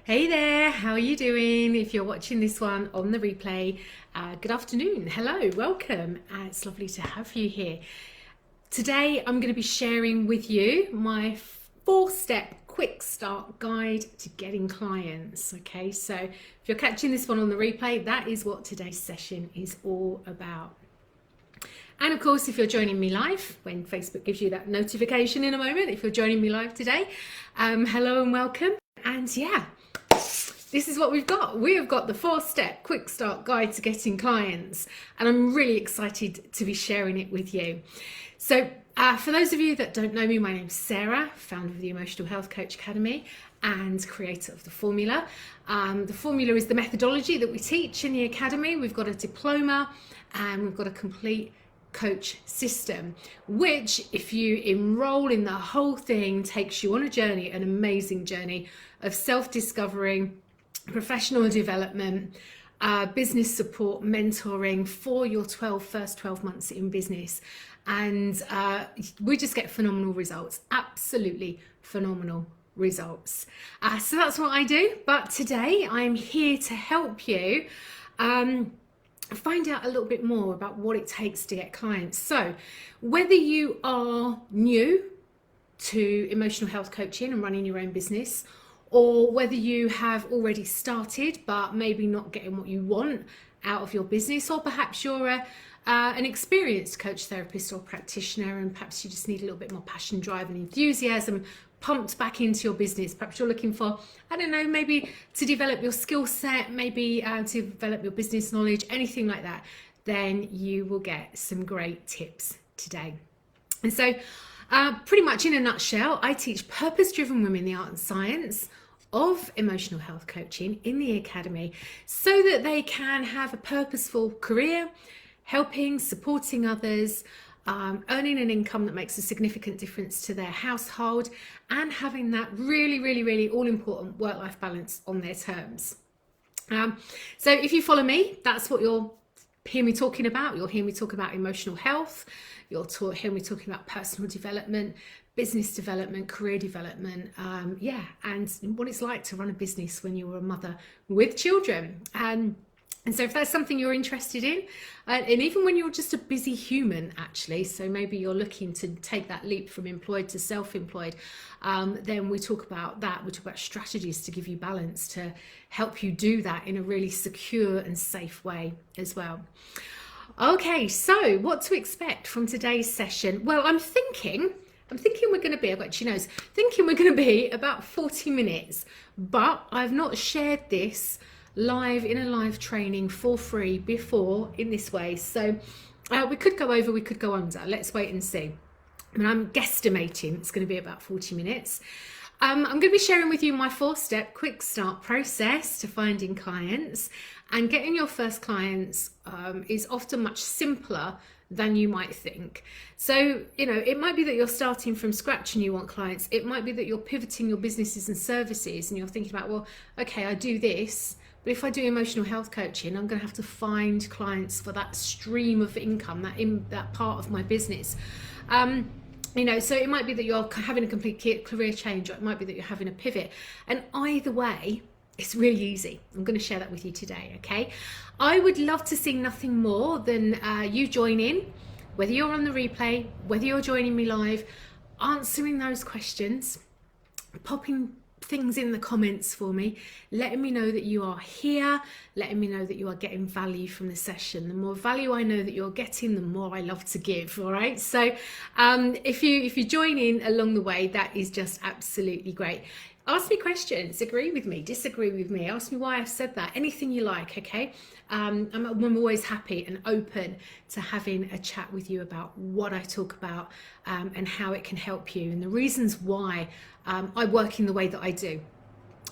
Hey there, how are you doing? If you're watching this one on the replay, good afternoon. Hello, welcome. It's lovely to have you here. Today, I'm going to be sharing with you my 4-step quick start guide to getting clients. Okay, so if you're catching this one on the replay, that is what today's session is all about. And of course, if you're joining me live, when Facebook gives you that notification in a moment, if you're joining me live today, hello and welcome. And yeah, this is what we've got. We have got the 4-step quick start guide to getting clients, and I'm really excited to be sharing it with you. So for those of you that don't know me, my name's Sarah, founder of the Emotional Health Coach Academy and creator of the formula. The formula is the methodology that we teach in the academy. We've got a diploma and we've got a complete coach system, which if you enroll in the whole thing, takes you on a journey, an amazing journey of self-discovering, professional development, business support, mentoring for your first 12 months in business. And we just get phenomenal results, absolutely phenomenal results. So that's what I do. But today I'm here to help you find out a little bit more about what it takes to get clients. So whether you are new to emotional health coaching and running your own business, or whether you have already started but maybe not getting what you want out of your business, or perhaps you're an experienced coach, therapist or practitioner, and perhaps you just need a little bit more passion, drive and enthusiasm pumped back into your business. Perhaps you're looking for, I don't know, maybe to develop your skill set, maybe to develop your business knowledge, anything like that, then you will get some great tips today. And so pretty much in a nutshell, I teach purpose-driven women the art and science of emotional health coaching in the academy so that they can have a purposeful career, helping, supporting others, earning an income that makes a significant difference to their household, and having that really all important work-life balance on their terms. So if you follow me, that's what you'll hear me talking about. You'll hear me talk about emotional health. You'll hear me talking about personal development, business development, career development, and what it's like to run a business when you're a mother with children. And so if that's something you're interested in, and even when you're just a busy human, actually, so maybe you're looking to take that leap from employed to self-employed, then we talk about that. We talk about strategies to give you balance, to help you do that in a really secure and safe way as well. Okay, so what to expect from today's session? Well, I'm thinking we're going to be, I've got itchy nose, thinking we're going to be about 40 minutes, but I've not shared this live in a live training for free before in this way. So we could go over, we could go under. Let's wait and see. And I'm guesstimating it's going to be about 40 minutes. I'm going to be sharing with you my 4-step quick start process to finding clients, and getting your first clients is often much simpler than you might think. So, it might be that you're starting from scratch and you want clients. It might be that you're pivoting your businesses and services and you're thinking about, well, okay, I do this, but if I do emotional health coaching, I'm going to have to find clients for that stream of income, that part of my business. So it might be that you're having a complete career change, or it might be that you're having a pivot. And either way, it's really easy. I'm going to share that with you today, okay? I would love to see nothing more than you join in, whether you're on the replay, whether you're joining me live, answering those questions, popping things in the comments for me, letting me know that you are here, letting me know that you are getting value from the session. The more value I know that you're getting, the more I love to give. All right, so if you join in along the way, that is just absolutely great. Ask me questions, agree with me, disagree with me, ask me why I've said that, anything you like, okay? I'm always happy and open to having a chat with you about what I talk about and how it can help you, and the reasons why I work in the way that I do.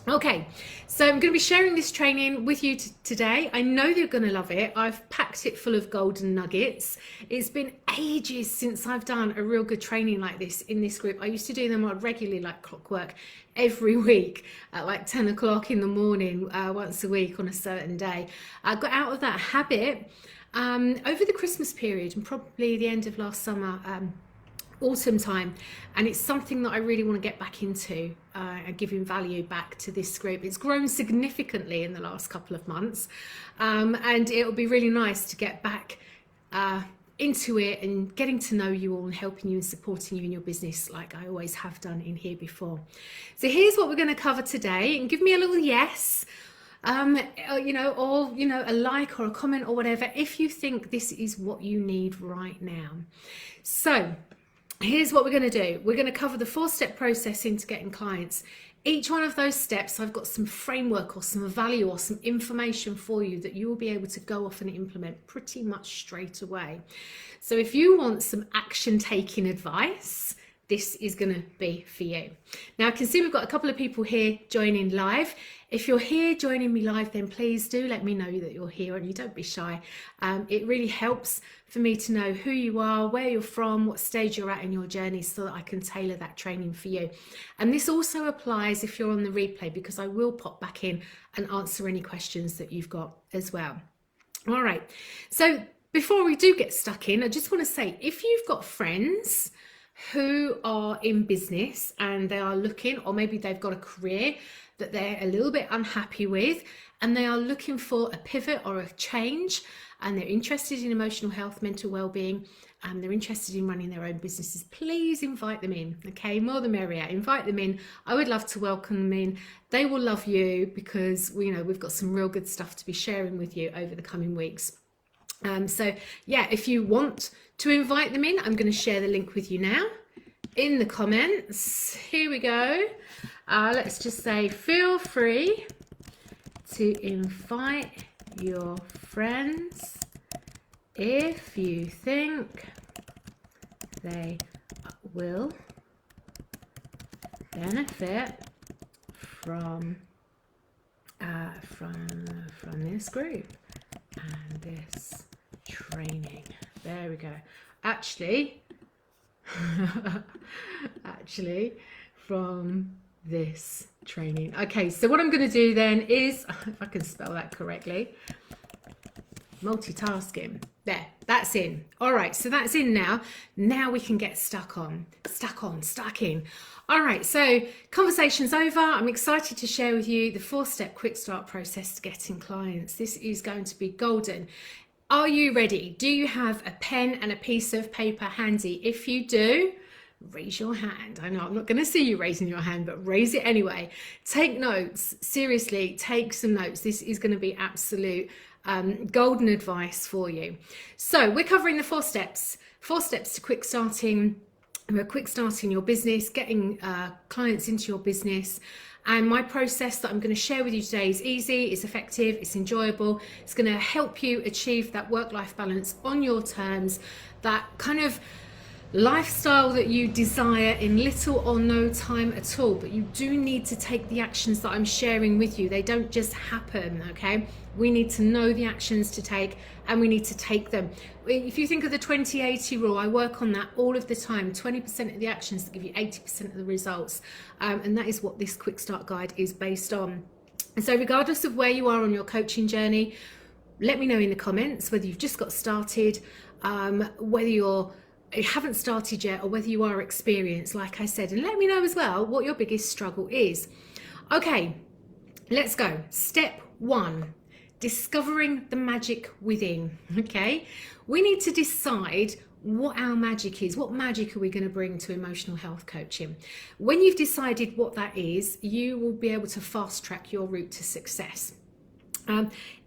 Okay, so I'm going to be sharing this training with you today. I know you're going to love it. I've packed it full of golden nuggets. It's been ages since I've done a real good training like this in this group. I used to do them regularly, like clockwork, every week at like 10 o'clock in the morning, once a week on a certain day. I got out of that habit over the Christmas period and probably the end of last summer. autumn time, and it's something that I really want to get back into, and giving value back to this group. It's grown significantly in the last couple of months, and it'll be really nice to get back into it and getting to know you all and helping you and supporting you in your business like I always have done in here before. So here's what we're going to cover today, and give me a little yes, you know, or, you know, a like or a comment or whatever if you think this is what you need right now. So here's what we're going to do. We're going to cover the 4-step process into getting clients. Each one of those steps, I've got some framework or some value or some information for you that you will be able to go off and implement pretty much straight away. So if you want some action taking advice, this is going to be for you. Now I can see we've got a couple of people here joining live. If you're here joining me live, then please do let me know that you're here, and you don't be shy. It really helps for me to know who you are, where you're from, what stage you're at in your journey, so that I can tailor that training for you. And this also applies if you're on the replay, because I will pop back in and answer any questions that you've got as well. All right, so before we do get stuck in, I just want to say, if you've got friends who are in business and they are looking, or maybe they've got a career that they're a little bit unhappy with, and they are looking for a pivot or a change, and they're interested in emotional health, mental well-being, and they're interested in running their own businesses, please invite them in. Okay, more the merrier. Invite them in. I would love to welcome them in. They will love you, because we know we've got some real good stuff to be sharing with you over the coming weeks. So yeah, if you want to invite them in, I'm going to share the link with you now in the comments. Here we go. Let's just say, feel free to invite your friends if you think they will benefit from this group and this training. There we go. Actually from this training. Okay, so what I'm going to do then is, if I can spell that correctly, multitasking. There, that's in. All right, so that's in now. Now we can get stuck in. All right, so conversation's over. I'm excited to share with you the 4-step quick start process to getting clients. This is going to be golden. Are you ready? Do you have a pen and a piece of paper handy? If you do, raise your hand. I know I'm not going to see you raising your hand, but raise it anyway. Take notes. Seriously, take some notes. This is going to be absolute golden advice for you. So we're covering the 4 steps to quick starting your business, getting clients into your business. And my process that I'm going to share with you today is easy, it's effective, it's enjoyable. It's going to help you achieve that work-life balance on your terms, that kind of lifestyle that you desire in little or no time at all. But you do need to take the actions that I'm sharing with you. They don't just happen, okay? We need to know the actions to take, and we need to take them. If you think of the 20-80 rule, I work on that all of the time. 20% of the actions that give you 80% of the results. And that is what this quick start guide is based on. And so regardless of where you are on your coaching journey, let me know in the comments whether you've just got started, whether you haven't started yet, or whether you are experienced, like I said, and let me know as well what your biggest struggle is. Okay, let's go. Step 1, discovering the magic within. Okay, we need to decide what our magic is. What magic are we going to bring to emotional health coaching? When you've decided what that is, you will be able to fast track your route to success.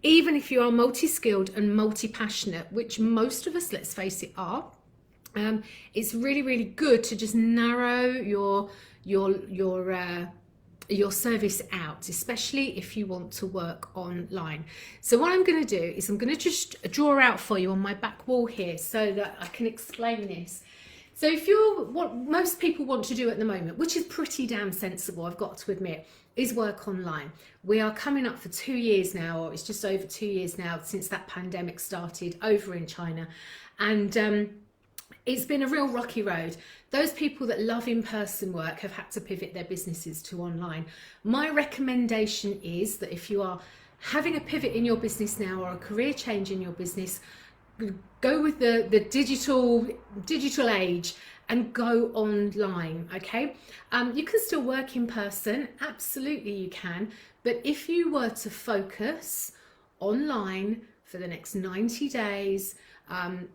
Even if you are multi-skilled and multi-passionate, which most of us, let's face it, are, it's really, really good to just narrow your service out, especially if you want to work online. So what I'm going to do is I'm going to just draw out for you on my back wall here so that I can explain this. So if you're, what most people want to do at the moment, which is pretty damn sensible, I've got to admit, is work online. We are coming up for 2 years now, or it's just over 2 years now since that pandemic started over in China. And it's been a real rocky road. Those people that love in-person work have had to pivot their businesses to online. My recommendation is that if you are having a pivot in your business now, or a career change in your business, go with the digital age and go online, okay? You can still work in person, absolutely you can, but if you were to focus online for the next 90 days,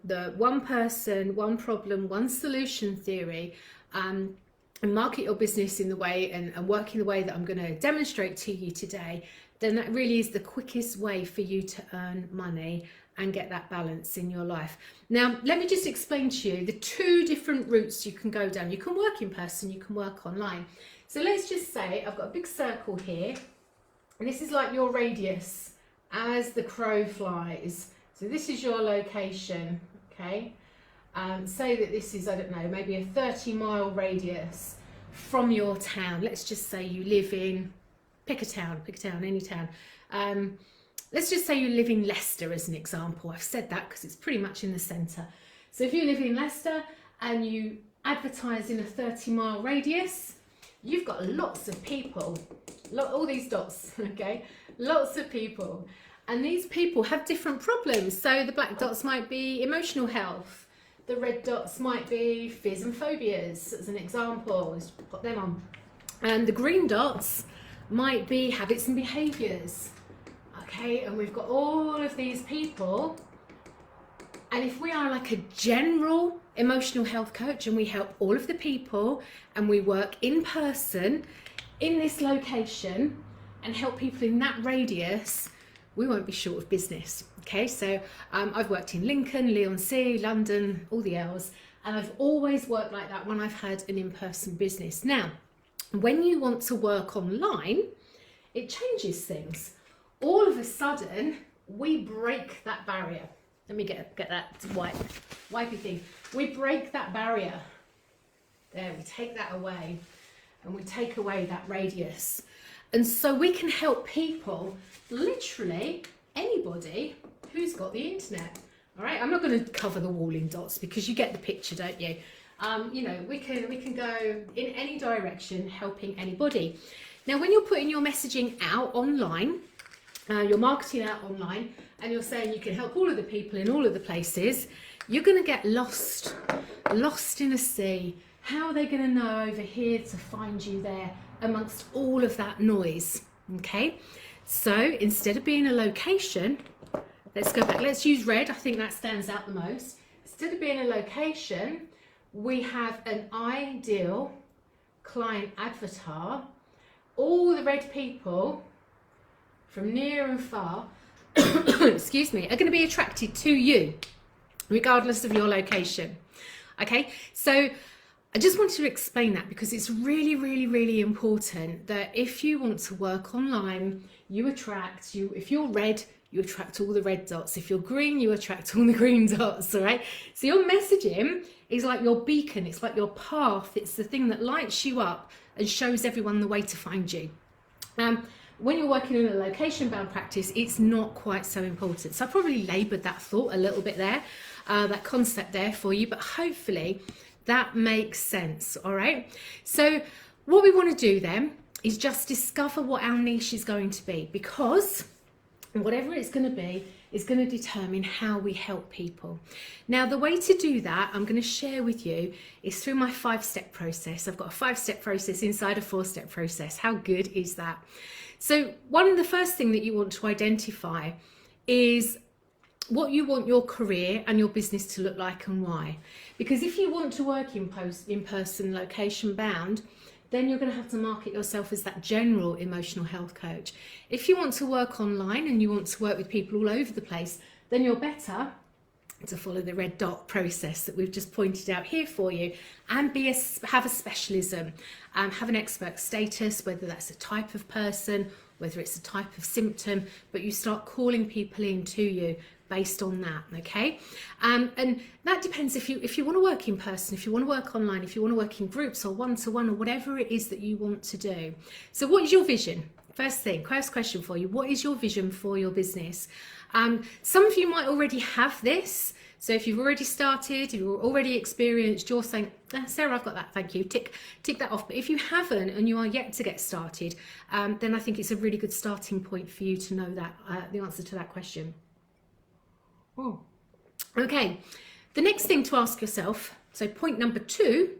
the one person, one problem, one solution theory, and market your business in the way and work in the way that I'm going to demonstrate to you today, then that really is the quickest way for you to earn money and get that balance in your life. Now, let me just explain to you the two different routes you can go down. You can work in person, you can work online. So let's just say I've got a big circle here, and this is like your radius as the crow flies. So this is your location, okay? Say that this is, I don't know, maybe a 30-mile radius from your town. Let's just say you live in, pick a town, any town. Let's just say you live in Leicester as an example. I've said that because it's pretty much in the centre. So if you live in Leicester and you advertise in a 30-mile radius, you've got lots of people, all these dots, okay? Lots of people. And these people have different problems. So the black dots might be emotional health. The red dots might be fears and phobias, as an example. Let's put them on. And the green dots might be habits and behaviours. Okay, and we've got all of these people. And if we are like a general emotional health coach and we help all of the people and we work in person in this location and help people in that radius, we won't be short of business. Okay, so I've worked in Lincoln, Leigh-on-Sea, London, all the L's, and I've always worked like that when I've had an in-person business. Now, when you want to work online, it changes things. All of a sudden, we break that barrier. Let me get that wipey thing. We break that barrier. There, we take that away, and we take away that radius. And so we can help people, literally anybody who's got the internet. All right, I'm not going to cover the wall in dots because you get the picture, don't you? You know, we can go in any direction, helping anybody. Now, when you're putting your messaging out online, you're marketing out online, and you're saying you can help all of the people in all of the places, you're going to get lost in a sea. How are they going to know over here to find you there amongst all of that noise? Okay, so instead of being a location, let's go back. Let's use red. I think that stands out the most. Instead of being a location, we have an ideal client avatar. All the red people from near and far, excuse me, are going to be attracted to you, regardless of your location. Okay, so I just wanted to explain that because it's really, really, really important that if you want to work online, if you're red, you attract all the red dots. If you're green, you attract all the green dots, all right? So your messaging is like your beacon, it's like your path, it's the thing that lights you up and shows everyone the way to find you. When you're working in a location-bound practice, it's not quite so important. So I probably laboured that thought a little bit there, that concept there for you, but hopefully that makes sense, all right? So what we want to do then is just discover what our niche is going to be, because whatever it's going to be is going to determine how we help people. Now, the way to do that, I'm going to share with you, is through my 5-step process. I've got a 5-step process inside a 4-step process. How good is that? So one of the first thing that you want to identify is what you want your career and your business to look like and why. Because if you want to work in person, location bound, then you're going to have to market yourself as that general emotional health coach. If you want to work online and you want to work with people all over the place, then you're better to follow the red dot process that we've just pointed out here for you, and have a specialism, have an expert status, whether that's a type of person, whether it's a type of symptom, but you start calling people in to you based on that, okay? And that depends if you want to work in person, if you want to work online, if you want to work in groups or one-to-one or whatever it is that you want to do. So what is your vision? First question for you, what is your vision for your business? Some of you might already have this. So if you've already started, you're already experienced, you're saying, Sarah, I've got that, thank you, tick that off. But if you haven't and you are yet to get started, then I think it's a really good starting point for you to know that the answer to that question. Oh. Okay, the next thing to ask yourself So point number 2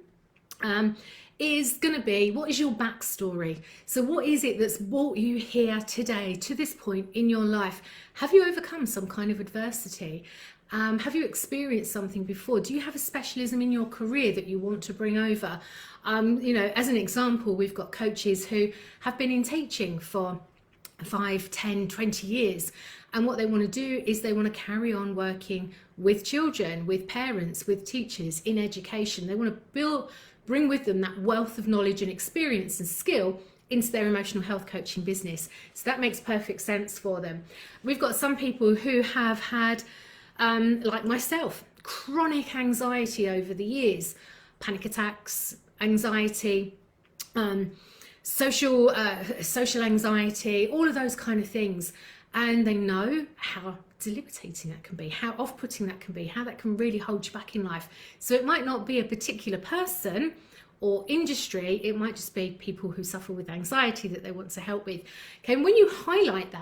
is going to be, what is your backstory? So what is it that's brought you here today, to this point in your life? Have you overcome some kind of adversity? Have you experienced something before? Do you have a specialism in your career that you want to bring over? You know, as an example, we've got coaches who have been in teaching for 5, 10, 20 years. And what they want to do is they want to carry on working with children, with parents, with teachers in education. They want to bring with them that wealth of knowledge and experience and skill into their emotional health coaching business. So that makes perfect sense for them. We've got some people who have had, like myself, chronic anxiety over the years, panic attacks, anxiety, social anxiety, all of those kind of things. And they know how debilitating that can be, how off-putting that can be, how that can really hold you back in life. So it might not be a particular person or industry, it might just be people who suffer with anxiety that they want to help with. Okay, and when you highlight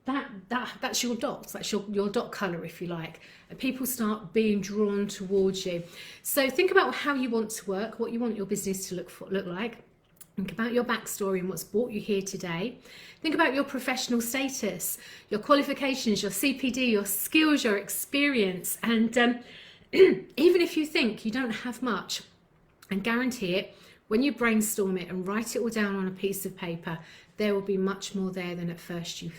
that's your dots, that's your dot color, if you like, and people start being drawn towards you. So think about how you want to work, what you want your business to look like. Think about your backstory and what's brought you here today. Think about your professional status, your qualifications, your CPD, your skills, your experience. And even if you think you don't have much, and guarantee it, when you brainstorm it and write it all down on a piece of paper, there will be much more there than at first you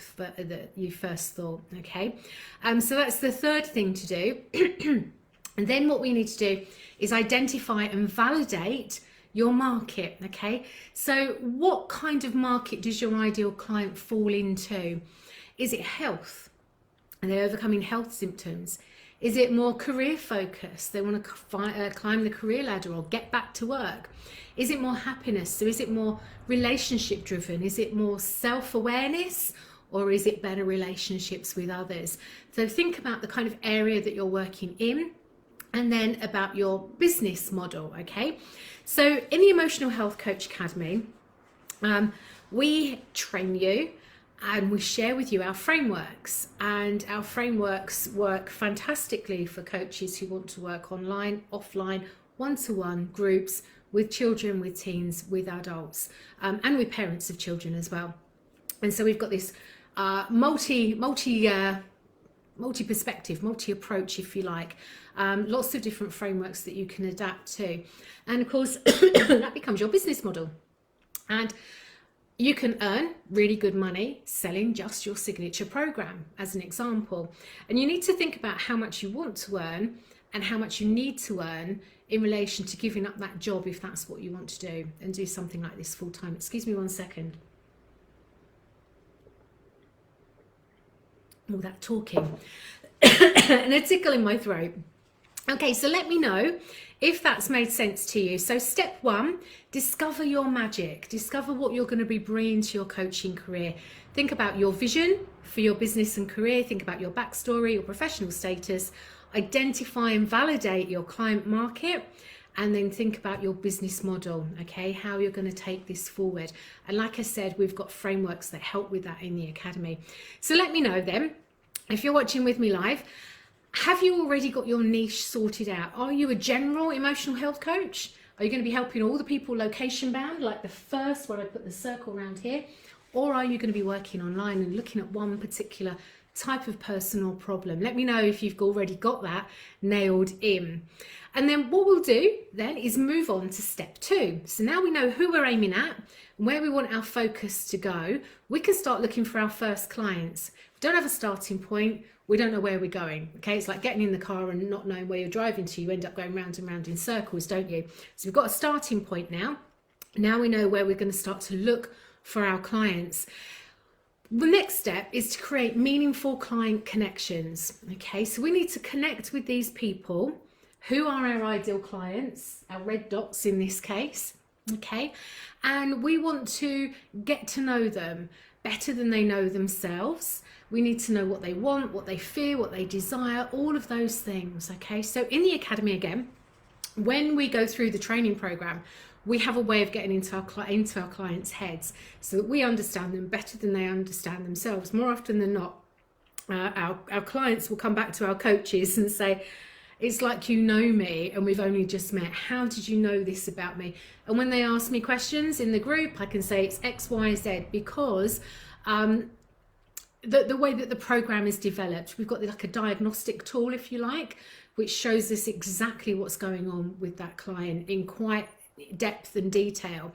first thought. Okay, so that's the third thing to do. And then what we need to do is identify and validate your market. Okay, so what kind of market does your ideal client fall into? Is it health? Are they overcoming health symptoms? Is it more career focused? They want to climb the career ladder or get back to work. Is it more happiness? So is it more relationship driven? Is it more self-awareness, or is it better relationships with others? So think about the kind of area that you're working in, and then about your business model. Okay, so in the Emotional Health Coach Academy, we train you and we share with you our frameworks, and our frameworks work fantastically for coaches who want to work online, offline, one-to-one groups with children, with teens, with adults, and with parents of children as well. And so we've got this multi-perspective, multi-approach, if you like, lots of different frameworks that you can adapt to. And of course, that becomes your business model. And you can earn really good money selling just your signature program, as an example. And you need to think about how much you want to earn and how much you need to earn in relation to giving up that job if that's what you want to do, and do something like this full time. Excuse me 1 second. All that talking and a tickle in my throat. Okay, so let me know if that's made sense to you. So step 1, discover your magic. Discover what you're going to be bringing to your coaching career. Think about your vision for your business and career. Think about your backstory, your professional status. Identify and validate your client market. And then think about your business model, okay, how you're going to take this forward. And like I said, we've got frameworks that help with that in the academy. So let me know then, if you're watching with me live, have you already got your niche sorted out? Are you a general emotional health coach? Are you going to be helping all the people location bound, like the first where I put the circle around here? Or are you going to be working online and looking at one particular type of person or problem? Let me know if you've already got that nailed in. And then what we'll do then is move on to step 2. So now we know who we're aiming at and where we want our focus to go. We can start looking for our first clients. If we don't have a starting point, we don't know where we're going. Okay, it's like getting in the car and not knowing where you're driving to. You end up going round and round in circles, don't you? So we've got a starting point now. Now we know where we're going to start to look for our clients. The next step is to create meaningful client connections. Okay, so we need to connect with these people who are our ideal clients, our red dots in this case. Okay, and we want to get to know them better than they know themselves. We need to know what they want, what they fear, what they desire, all of those things. Okay, so in the academy again, when we go through the training program, we have a way of getting into our clients' heads so that we understand them better than they understand themselves. More often than not, our clients will come back to our coaches and say, it's like you know me and we've only just met. How did you know this about me? And when they ask me questions in the group, I can say it's X, Y, Z, because the way that the program is developed, we've got like a diagnostic tool, if you like, which shows us exactly what's going on with that client in quite depth and detail,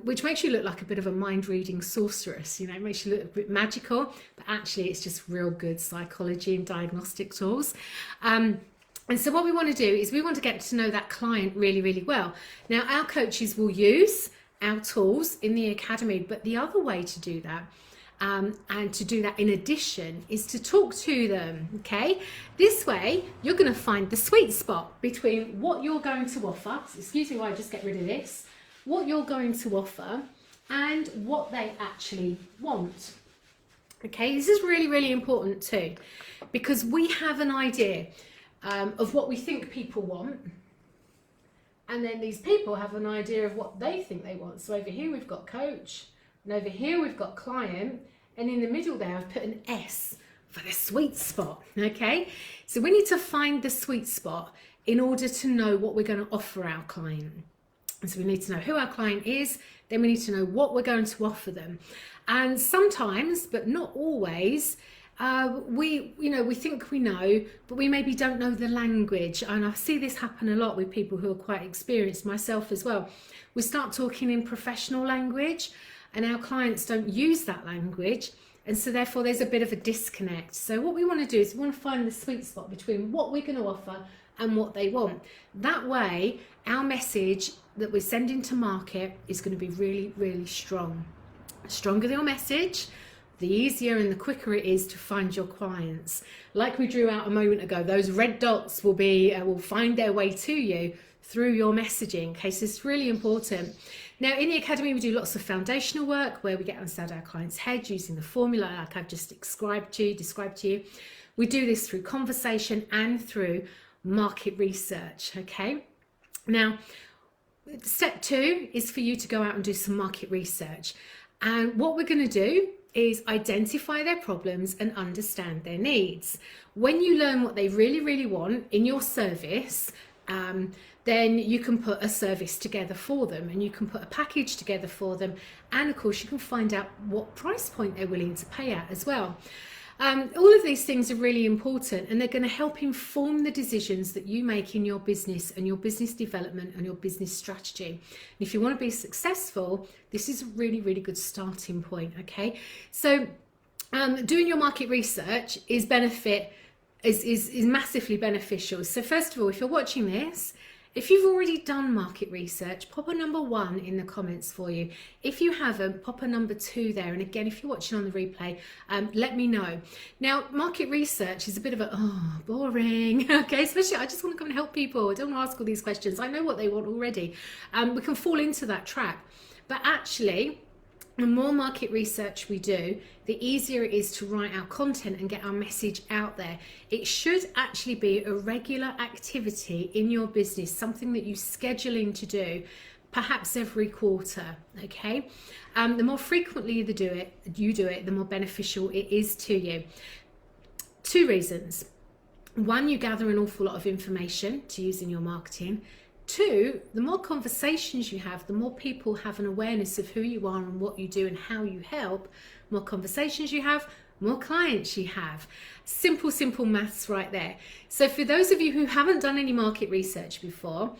which makes you look like a bit of a mind-reading sorceress. You know, it makes you look a bit magical, but actually it's just real good psychology and diagnostic tools. And so what we want to do is we want to get to know that client really, really well. Now, our coaches will use our tools in the academy, but the other way to do that, and to do that in addition, is to talk to them, okay? This way, you're going to find the sweet spot between what you're going to offer, excuse me while I just get rid of this, what you're going to offer and what they actually want. Okay, this is really, really important too, because we have an idea of what we think people want, and then these people have an idea of what they think they want. So over here we've got coach, and over here we've got client, and in the middle there I've put an S for the sweet spot. Okay, so we need to find the sweet spot in order to know what we're going to offer our client. And so we need to know who our client is, then we need to know what we're going to offer them. And sometimes, but not always, we think we know, but we maybe don't know the language. And I see this happen a lot with people who are quite experienced, myself as well. We start talking in professional language and our clients don't use that language, and so therefore there's a bit of a disconnect. So what we want to do is we want to find the sweet spot between what we're going to offer and what they want. That way our message that we're sending to market is going to be really, really strong. The stronger your message, the easier and the quicker it is to find your clients. Like we drew out a moment ago, those red dots will find their way to you through your messaging. Okay, so it's really important. Now in the academy we do lots of foundational work where we get inside our client's head using the formula like I've just described to you. We do this through conversation and through market research. Okay, now step 2 is for you to go out and do some market research, and what we're going to do is identify their problems and understand their needs. When you learn what they really, really want in your service, then you can put a service together for them, and you can put a package together for them, and of course you can find out what price point they're willing to pay at as well. All of these things are really important, and they're going to help inform the decisions that you make in your business and your business development and your business strategy. And if you want to be successful, this is a really, really good starting point. Okay, so doing your market research is massively beneficial. So first of all, if you're watching this, if you've already done market research, pop a number 1 in the comments for you. If you haven't, pop a number 2 there. And again, if you're watching on the replay, let me know. Now, market research is a bit of boring, okay? Especially, I just want to come and help people. I don't want to ask all these questions. I know what they want already. We can fall into that trap. But actually, the more market research we do, the easier it is to write our content and get our message out there. It should actually be a regular activity in your business, something that you schedule in to do, perhaps every quarter, okay? The more frequently you do it, the more beneficial it is to you. 2 reasons. 1, you gather an awful lot of information to use in your marketing. 2, the more conversations you have, the more people have an awareness of who you are and what you do and how you help. More conversations you have, more clients you have. Simple maths right there. So for those of you who haven't done any market research before,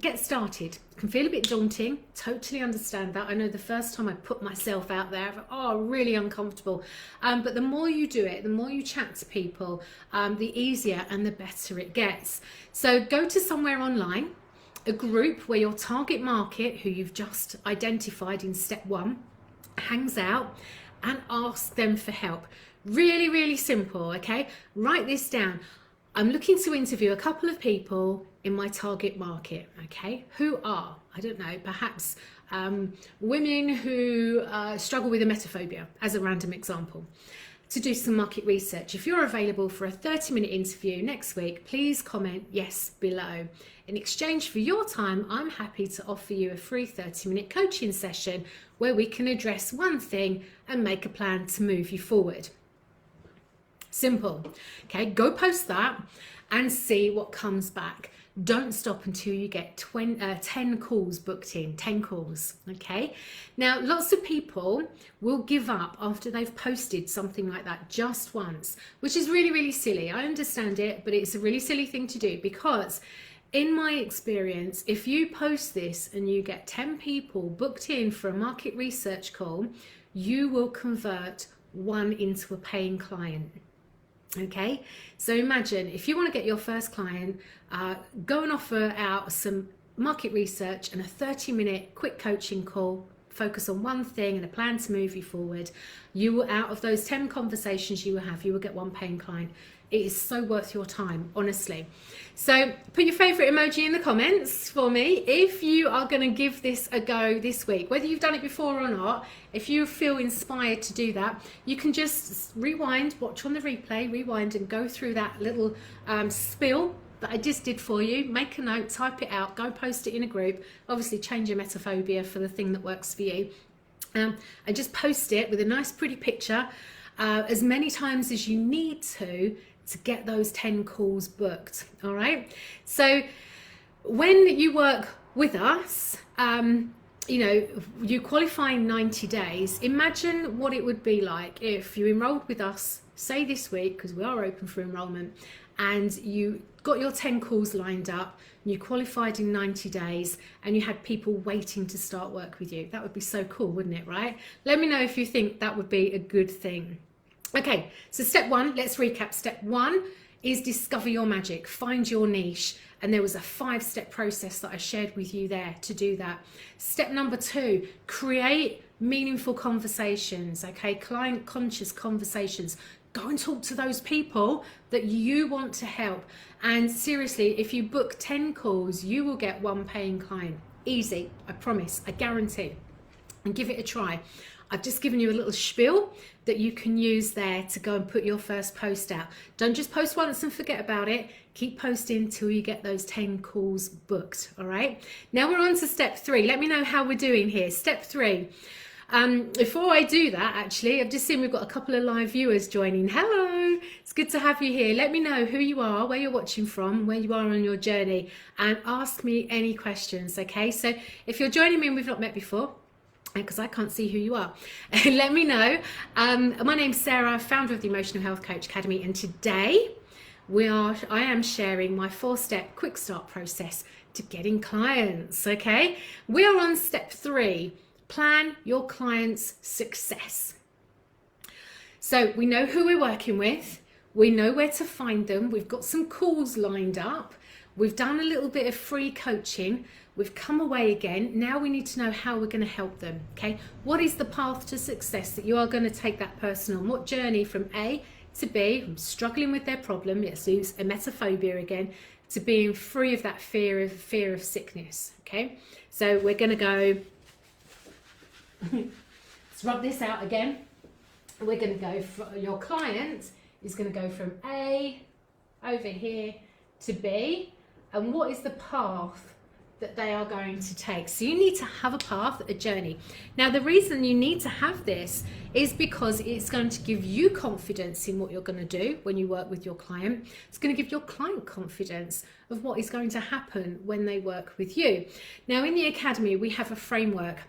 get started. It can feel a bit daunting, totally understand that. I know the first time I put myself out there, I thought, really uncomfortable. But the more you do it, the more you chat to people, the easier and the better it gets. So go to somewhere online, a group where your target market, who you've just identified in step 1, hangs out, and ask them for help. Really, really simple, okay? Write this down. I'm looking to interview a couple of people in my target market, okay? Who are, I don't know, perhaps women who struggle with emetophobia, as a random example. To do some market research. If you're available for a 30-minute interview next week, please comment yes below. In exchange for your time, I'm happy to offer you a free 30-minute coaching session where we can address one thing and make a plan to move you forward. Simple. Okay, go post that and see what comes back. Don't stop until you get 10 calls booked in, 10 calls, okay? Now, lots of people will give up after they've posted something like that just once, which is really, really silly. I understand it, but it's a really silly thing to do, because in my experience, if you post this and you get 10 people booked in for a market research call, you will convert one into a paying client. Okay, so imagine if you want to get your first client, go and offer out some market research and a 30-minute quick coaching call, focus on one thing and a plan to move you forward. You will, out of those 10 conversations you will have, you will get one paying client. It is so worth your time, honestly. So put your favorite emoji in the comments for me if you are going to give this a go this week. Whether you've done it before or not, if you feel inspired to do that, you can just rewind, watch on the replay, rewind and go through that little spiel that I just did for you. Make a note, type it out, go post it in a group. Obviously change your metaphobia for the thing that works for you. And just post it with a nice pretty picture as many times as you need to get those 10 calls booked. All right, so when you work with us, you know, you qualify in 90 days. Imagine what it would be like if you enrolled with us, say this week, because we are open for enrollment, and you got your 10 calls lined up, and you qualified in 90 days, and you had people waiting to start work with you. That would be so cool, wouldn't it, right? Let me know if you think that would be a good thing. Okay, so step one, let's recap. Step one is discover your magic, find your niche. And there was a 5-step process that I shared with you there to do that. Step number 2, create meaningful conversations, okay? Client conscious conversations. Go and talk to those people that you want to help. And seriously, if you book 10 calls, you will get one paying client. Easy, I promise, I guarantee. And give it a try. I've just given you a little spiel that you can use there to go and put your first post out. Don't just post once and forget about it. Keep posting till you get those 10 calls booked, all right? Now we're on to step 3. Let me know how we're doing here. Step 3. Before I do that, actually, I've just seen we've got a couple of live viewers joining. Hello, it's good to have you here. Let me know who you are, where you're watching from, where you are on your journey, and ask me any questions, okay? So if you're joining me and we've not met before, because I can't see who you are, let me know. My name's Sarah, founder of the Emotional Health Coach Academy, and today I am sharing my 4-step quick start process to getting clients, okay? We are on step 3, plan your client's success. So we know who we're working with, we know where to find them, we've got some calls lined up, we've done a little bit of free coaching, we've come away again. Now we need to know how we're going to help them, okay? What is the path to success that you are going to take that person on? What journey from A to B, from struggling with their problem, let's use emetophobia again, to being free of that fear of sickness, okay? So we're going to go, let's rub this out again. We're going to go, your client is going to go from A over here to B, and what is the path that they are going to take? So you need to have a path, a journey. Now the reason you need to have this is because it's going to give you confidence in what you're going to do when you work with your client. It's going to give your client confidence of what is going to happen when they work with you. Now in the Academy we have a framework,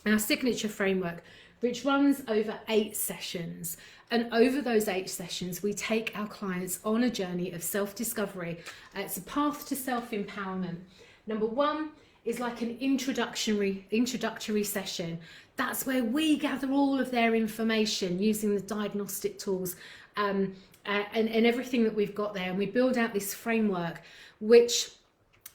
our signature framework, which runs over 8 sessions. And over those 8 sessions, we take our clients on a journey of self-discovery. It's a path to self-empowerment. Number 1 is like an introductory session. That's where we gather all of their information using the diagnostic tools and everything that we've got there. And we build out this framework which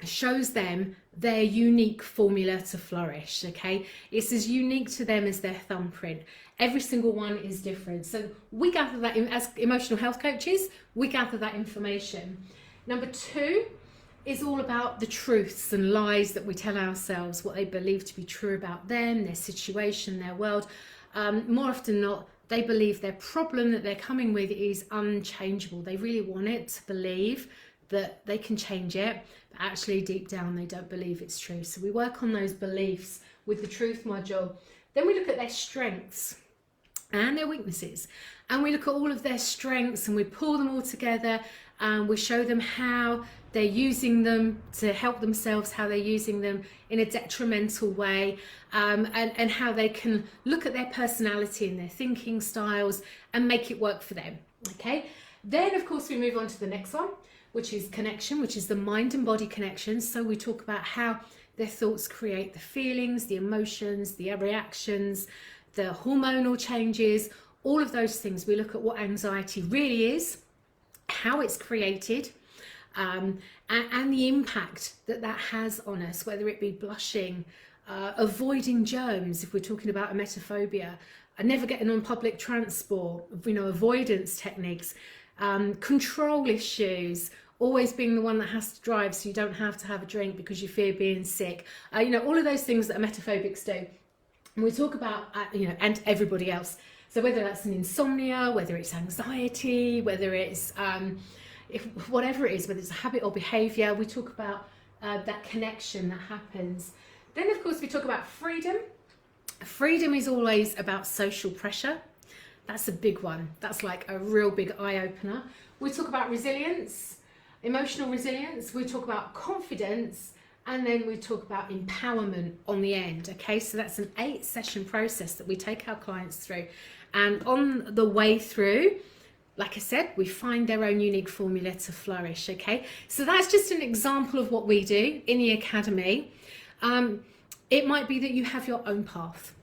shows them their unique formula to flourish, okay? It's as unique to them as their thumbprint. Every single one is different. So we gather that, as emotional health coaches, we gather that information. Number 2 is all about the truths and lies that we tell ourselves, what they believe to be true about them, their situation, their world. More often than not, they believe their problem that they're coming with is unchangeable. They really want it to believe that they can change it, but actually deep down they don't believe it's true. So we work on those beliefs with the truth module. Then we look at their strengths and their weaknesses, and we look at all of their strengths and we pull them all together We show them how they're using them to help themselves, how they're using them in a detrimental way, and how they can look at their personality and their thinking styles and make it work for them. Okay, then of course we move on to the next one, which is connection, which is the mind and body connection. So we talk about how their thoughts create the feelings, the emotions, the reactions, the hormonal changes, all of those things. We look at what anxiety really is, how it's created, and the impact that that has on us, whether it be blushing, avoiding germs, if we're talking about emetophobia, never getting on public transport, avoidance techniques, control issues, always being the one that has to drive so you don't have to have a drink because you fear being sick, all of those things that emetophobics do. And we talk about, and everybody else. So whether that's an insomnia, whether it's anxiety, whether it's whatever it is, whether it's a habit or behavior, we talk about that connection that happens. Then of course we talk about freedom. Freedom is always about social pressure. That's a big one. That's like a real big eye-opener. We talk about resilience, emotional resilience. We talk about confidence, and then we talk about empowerment on the end. Okay, so that's an 8-session process that we take our clients through. And on the way through, like I said, we find their own unique formula to flourish. Okay, so that's just an example of what we do in the academy. It might be that you have your own path.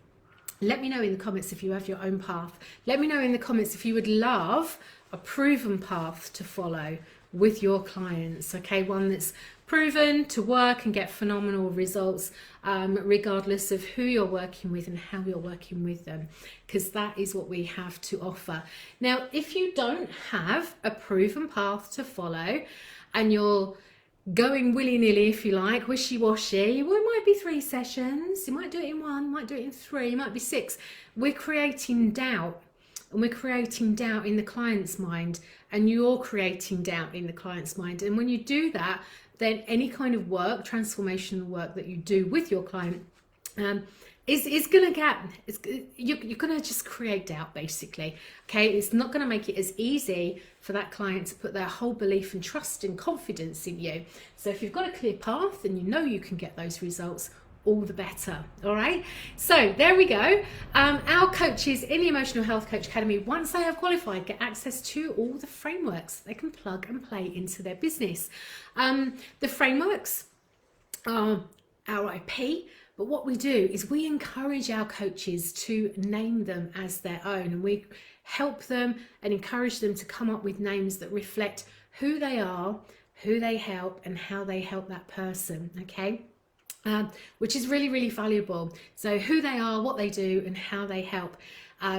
Let me know in the comments if you have your own path. Let me know in the comments if you would love a proven path to follow with your clients, okay? One that's proven to work and get phenomenal results, regardless of who you're working with and how you're working with them, because that is what we have to offer. Now, if you don't have a proven path to follow and you're going willy-nilly, if you like, wishy-washy, well, it might be 3 sessions, you might do it in 1, might do it in 3, it might be 6. We're creating doubt, and we're creating doubt in the client's mind, and you're creating doubt in the client's mind. And when you do that, then any kind of work, transformational work that you do with your client, is going to you're going to just create doubt, basically. Okay, it's not going to make it as easy for that client to put their whole belief and trust and confidence in you. So if you've got a clear path and you can get those results, all the better. All right, so there we go. Our coaches in the Emotional Health Coach Academy, once they have qualified, get access to all the frameworks they can plug and play into their business. The frameworks are our IP, but what we do is we encourage our coaches to name them as their own, and we help them and encourage them to come up with names that reflect who they are, who they help, and how they help that person. Okay, which is really, really valuable. So who they are, what they do, and how they help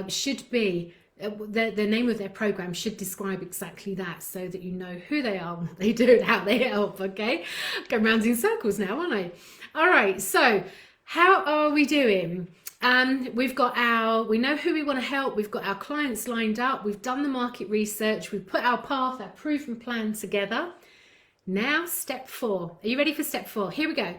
should be the name of their program should describe exactly that, so that you know who they are, what they do, and how they help. Okay, going round in circles now, aren't I? All right, so how are we doing? We know who we want to help. We've got our clients lined up. We've done the market research. We've put our path, our proven plan together. Now, step 4. Are you ready for step 4? Here we go.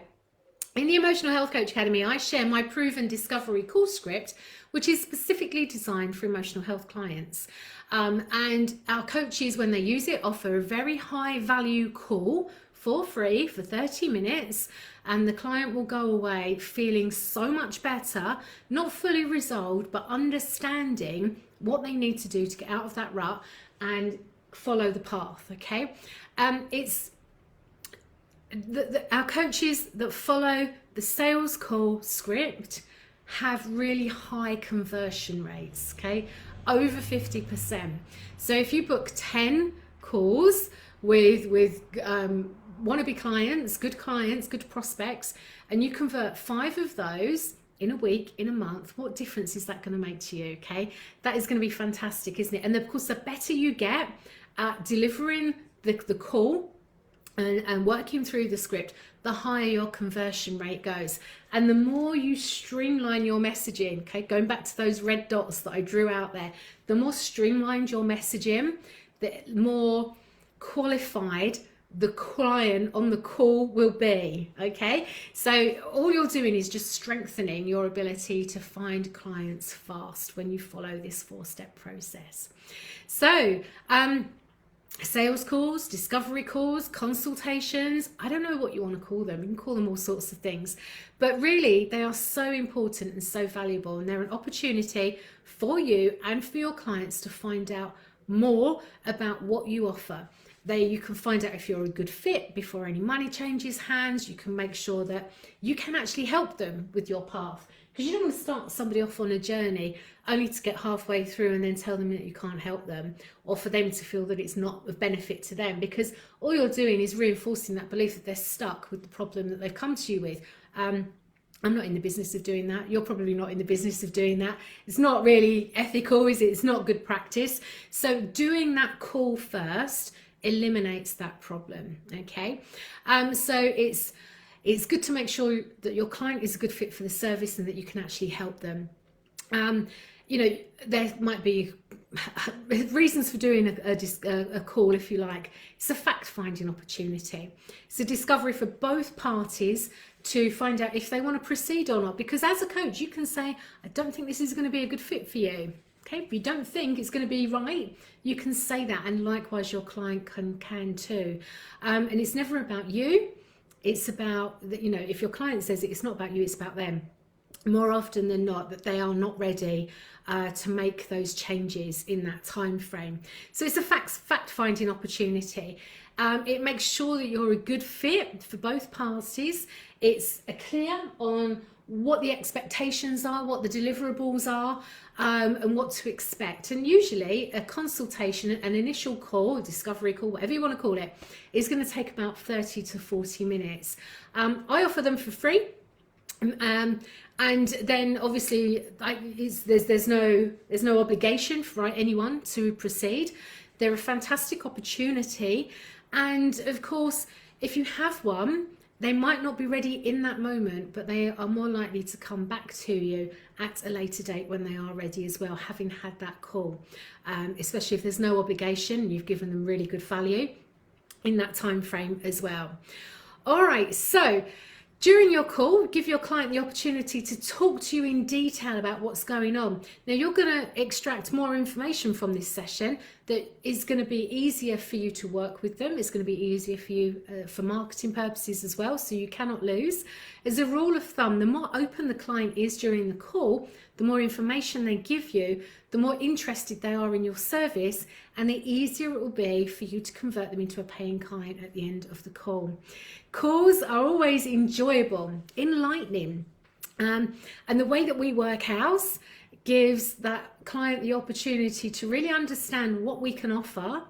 In the Emotional Health Coach Academy, I share my proven discovery call script, which is specifically designed for emotional health clients. And our coaches, when they use it, offer a very high value call for free for 30 minutes. And the client will go away feeling so much better, not fully resolved, but understanding what they need to do to get out of that rut and follow the path. Okay, it's our coaches that follow the sales call script have really high conversion rates, okay, over 50%. So if you book 10 calls with wannabe clients, good prospects, and you convert 5 of those in a week, in a month, what difference is that going to make to you? Okay, that is going to be fantastic, isn't it? And of course, the better you get at delivering the call and working through the script, the higher your conversion rate goes. And the more you streamline your messaging, okay, going back to those red dots that I drew out there, the more streamlined your messaging, the more qualified the client on the call will be. Okay, so all you're doing is just strengthening your ability to find clients fast when you follow this 4-step process. So sales calls, discovery calls, consultations. I don't know what you want to call them. You can call them all sorts of things. But really, they are so important and so valuable. And they're an opportunity for you and for your clients to find out more about what you offer. You can find out if you're a good fit before any money changes hands. You can make sure that you can actually help them with your path. Because you don't want to start somebody off on a journey only to get halfway through and then tell them that you can't help them, or for them to feel that it's not of benefit to them, because all you're doing is reinforcing that belief that they're stuck with the problem that they've come to you with. I'm not in the business of doing that. You're probably not in the business of doing that. It's not really ethical, is it? It's not good practice. So doing that call first eliminates that problem, okay? So it's good to make sure that your client is a good fit for the service and that you can actually help them. You know, there might be reasons for doing a call, if you like. It's a fact-finding opportunity. It's a discovery for both parties to find out if they want to proceed or not. Because as a coach, you can say, I don't think this is going to be a good fit for you. Okay, if you don't think it's going to be right, you can say that, and likewise your client can too. And it's never about you. It's about, you know, if your client says it's not about you, it's about them. More often than not, that they are not ready to make those changes in that time frame. So it's a fact-finding opportunity. It makes sure that you're a good fit for both parties. It's clear on what the expectations are, what the deliverables are, and what to expect. And usually a consultation, an initial call, a discovery call, whatever you want to call it, is going to take about 30 to 40 minutes. I offer them for free. And then obviously there's no obligation for anyone to proceed. They're a fantastic opportunity. And of course, if you have one, they might not be ready in that moment, but they are more likely to come back to you at a later date when they are ready as well, having had that call. Especially if there's no obligation, you've given them really good value in that time frame as well. All right, so during your call, give your client the opportunity to talk to you in detail about what's going on. Now, you're going to extract more information from this session that is going to be easier for you to work with them. It's going to be easier for you for marketing purposes as well, so you cannot lose. As a rule of thumb, the more open the client is during the call, the more information they give you, the more interested they are in your service, and the easier it will be for you to convert them into a paying client at the end of the call. Calls are always enjoyable, enlightening, and the way that we work ours gives that client the opportunity to really understand what we can offer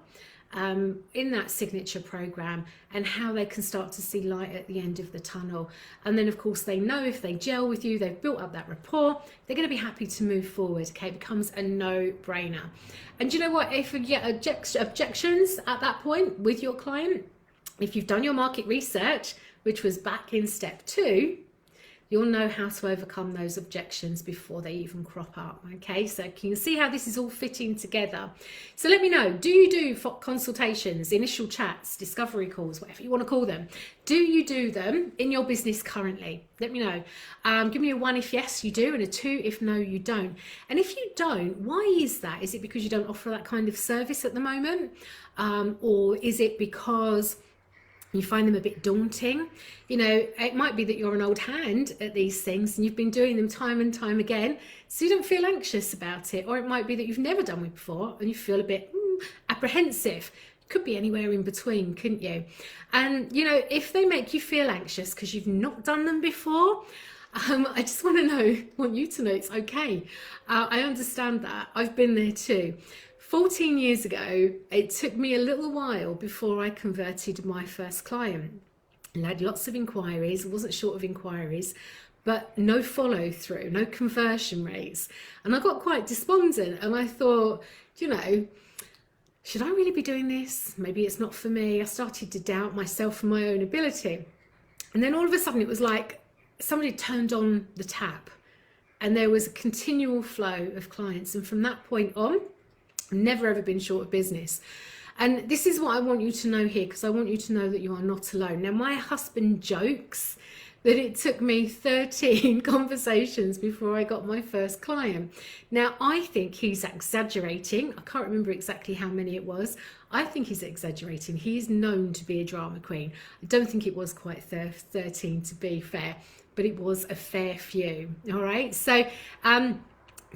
in that signature program and how they can start to see light at the end of the tunnel. And then of course they know if they gel with you, they've built up that rapport, they're going to be happy to move forward. Okay, it becomes a no-brainer. And you know what, if you get objections at that point with your client, if you've done your market research, which was back in step 2, you'll know how to overcome those objections before they even crop up. Okay, so you can see how this is all fitting together. So let me know, do you do consultations, initial chats, discovery calls, whatever you want to call them? Do you do them in your business currently? Let me know. Give me a 1 if yes, you do, and a 2 if no, you don't. And if you don't, why is that? Is it because you don't offer that kind of service at the moment? Or is it because you find them a bit daunting? You know, it might be that you're an old hand at these things and you've been doing them time and time again, so you don't feel anxious about it. Or it might be that you've never done it before and you feel a bit apprehensive. Could be anywhere in between, couldn't you? And, you know, if they make you feel anxious because you've not done them before, I just want you to know it's okay. I understand that. I've been there too. 14 years ago, it took me a little while before I converted my first client. And I had lots of inquiries, wasn't short of inquiries, but no follow through, no conversion rates. And I got quite despondent and I thought, you know, should I really be doing this? Maybe it's not for me. I started to doubt myself and my own ability. And then all of a sudden it was like somebody turned on the tap and there was a continual flow of clients. And from that point on, never ever been short of business. And this is what I want you to know here, because I want you to know that you are not alone. Now, my husband jokes that it took me 13 conversations before I got my first client. Now, I think he's exaggerating. I can't remember exactly how many it was. I think he's exaggerating. He's known to be a drama queen. I don't think it was quite 13, to be fair, but it was a fair few. All right. So,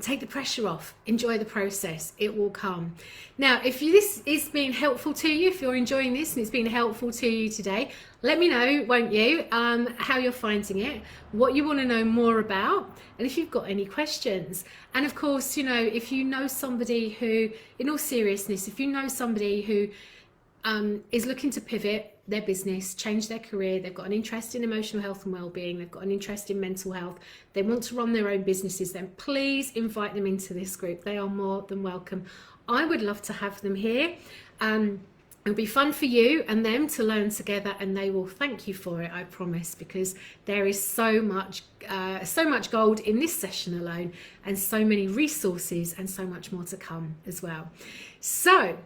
take the pressure off, enjoy the process, it will come. Now, if this is being helpful to you, if you're enjoying this and it's been helpful to you today, let me know, won't you, how you're finding it, what you want to know more about, and if you've got any questions. And of course, you know, if you know somebody who, in all seriousness, if you know somebody who is looking to pivot their business, change their career, they've got an interest in emotional health and well-being, they've got an interest in mental health, they want to run their own businesses, then please invite them into this group. They are more than welcome. I would love to have them here. It'll be fun for you and them to learn together, and they will thank you for it, I promise, because there is so much gold in this session alone, and so many resources and so much more to come as well. So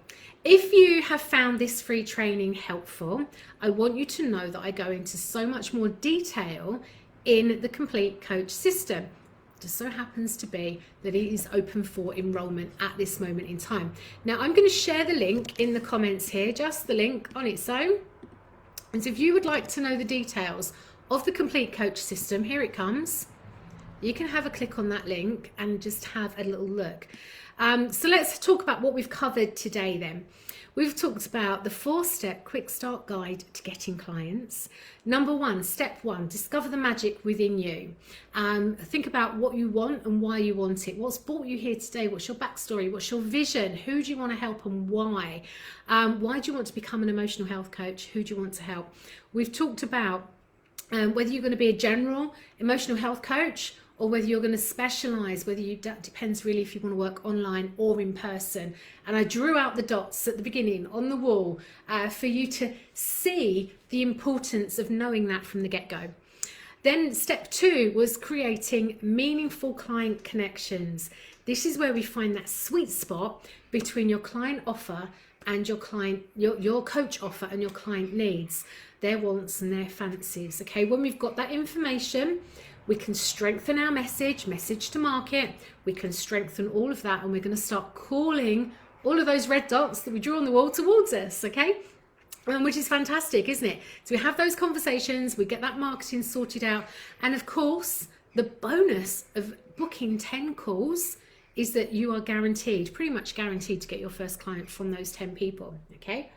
if you have found this free training helpful, I want you to know that I go into so much more detail in the Complete Coach system. It just so happens to be that it is open for enrollment at this moment in time. Now, I'm going to share the link in the comments here, just the link on its own. And so if you would like to know the details of the Complete Coach system, here it comes. You can have a click on that link and just have a little look. So let's talk about what we've covered today then. We've talked about the 4-step quick start guide to getting clients. Number 1, step 1, discover the magic within you. Think about what you want and why you want it. What's brought you here today? What's your backstory? What's your vision? Who do you want to help and why? Why do you want to become an emotional health coach? Who do you want to help? We've talked about whether you're going to be a general emotional health coach, or whether you're going to specialize, that depends really if you want to work online or in person. And I drew out the dots at the beginning on the wall for you to see the importance of knowing that from the get-go. Then step 2 was creating meaningful client connections. This is where we find that sweet spot between your client offer and your coach offer and your client needs, their wants and their fancies. Okay, when we've got that information, we can strengthen our message to market. We can strengthen all of that, and we're going to start calling all of those red dots that we drew on the wall towards us, okay? Which is fantastic, isn't it? So we have those conversations, we get that marketing sorted out. And of course, the bonus of booking 10 calls is that you are guaranteed, pretty much guaranteed, to get your first client from those 10 people, okay?